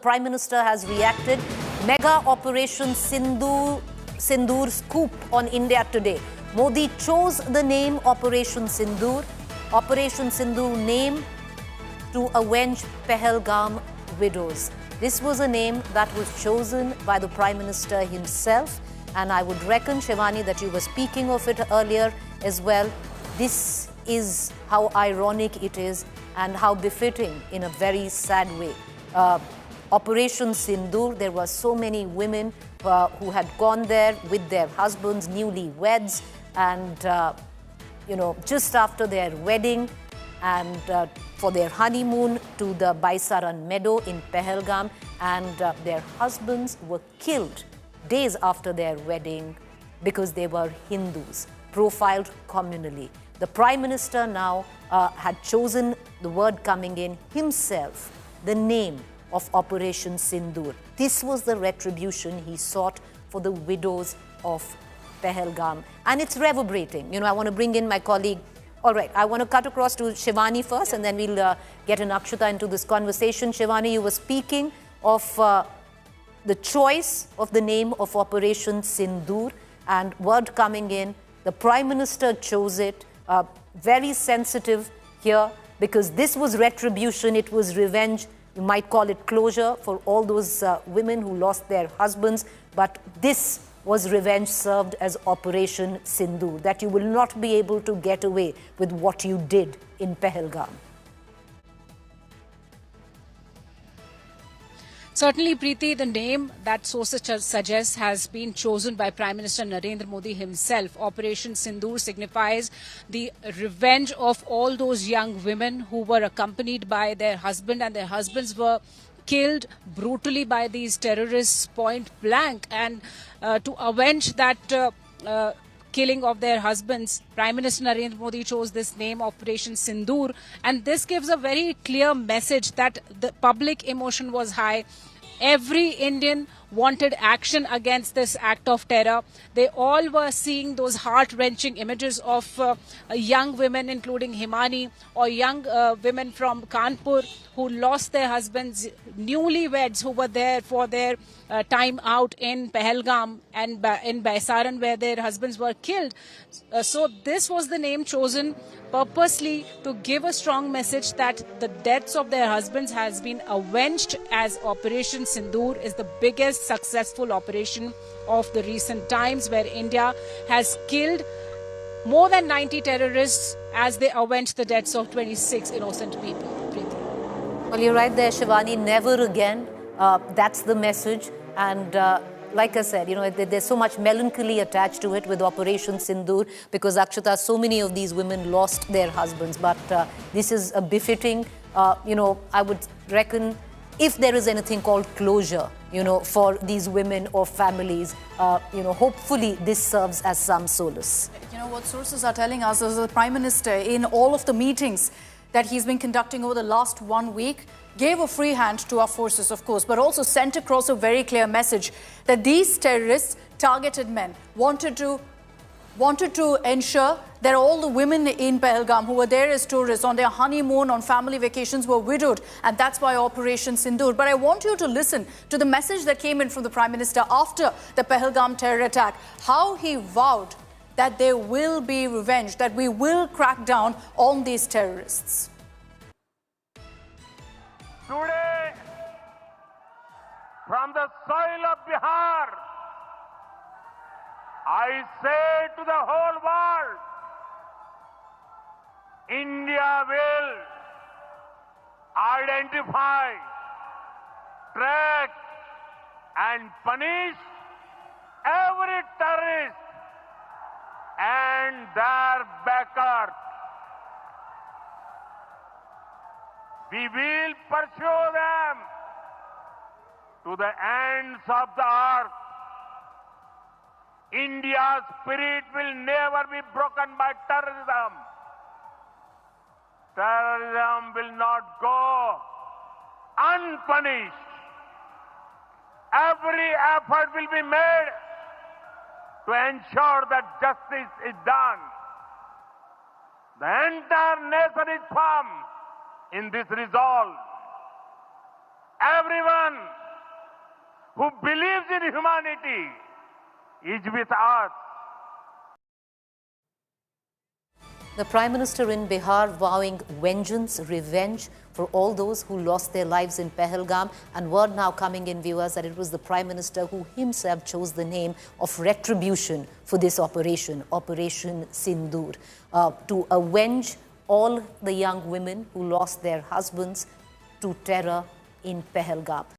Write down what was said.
Prime Minister has reacted. Mega Operation Sindoor scoop on India Today. Modi chose the name Operation Sindoor. Operation Sindoor name to avenge Pahalgam widows. This was a name that was chosen by the Prime Minister himself. And I would reckon, Shivani, that you were speaking of it earlier as well. This is how ironic it is and how befitting in a very sad way. Operation Sindoor, there were so many women who had gone there with their husbands, newlyweds, and just after their wedding and for their honeymoon to the Baisaran meadow in Pahalgam, and their husbands were killed days after their wedding because they were Hindus, profiled communally. The Prime Minister now had chosen, the word coming in, himself, the name of Operation Sindoor. This was the retribution he sought for the widows of Pahalgam. And it's reverberating. I want to bring in my colleague. All right, I want to cut across to Shivani first, and then we'll get an Akshata into this conversation. Shivani, you were speaking of the choice of the name of Operation Sindoor, and word coming in, the Prime Minister chose it. Very sensitive here, because this was retribution, it was revenge. You might call it closure for all those women who lost their husbands, but this was revenge served as Operation Sindoor, that you will not be able to get away with what you did in Pahalgam. Certainly, Preeti, the name that sources suggest has been chosen by Prime Minister Narendra Modi himself. Operation Sindoor signifies the revenge of all those young women who were accompanied by their husband, and their husbands were killed brutally by these terrorists point blank. And to avenge that killing of their husbands, Prime Minister Narendra Modi chose this name, Operation Sindoor. And this gives a very clear message that the public emotion was high. Every Indian wanted action against this act of terror. They all were seeing those heart-wrenching images of young women, including Himani, or young women from Kanpur who lost their husbands, newlyweds who were there for their time out in Pahalgam and in Baisaran, where their husbands were killed. So this was the name chosen purposely to give a strong message that the deaths of their husbands has been avenged, as Operation Sindoor is the biggest successful operation of the recent times, where India has killed more than 90 terrorists as they avenge the deaths of 26 innocent people. Well, you're right there, Shivani. Never again. That's the message. And like I said, there's so much melancholy attached to it with Operation Sindoor, because Akshata, so many of these women lost their husbands. But this is a befitting, I would reckon, if there is anything called closure, for these women or families, hopefully this serves as some solace. What sources are telling us is the Prime Minister, in all of the meetings that he's been conducting over the last 1 week, gave a free hand to our forces, of course, but also sent across a very clear message that these terrorists targeted men, wanted to ensure that all the women in Pahalgam who were there as tourists on their honeymoon, on family vacations, were widowed, and that's why Operation Sindoor. But I want you to listen to the message that came in from the Prime Minister after the Pahalgam terror attack, how he vowed that there will be revenge, that we will crack down on these terrorists. Today, from the soil of Bihar, I say to the whole world, India will identify, track, and punish every terrorist and their backers. We will pursue them to the ends of the earth. India's spirit will never be broken by terrorism. Terrorism will not go unpunished. Every effort will be made to ensure that justice is done. The entire nation is firm in this resolve. Everyone who believes in humanity is with us. The Prime Minister in Bihar vowing vengeance, revenge for all those who lost their lives in Pahalgam. And word now coming in, viewers, that it was the Prime Minister who himself chose the name of retribution for this operation, Operation Sindoor, to avenge all the young women who lost their husbands to terror in Pahalgam.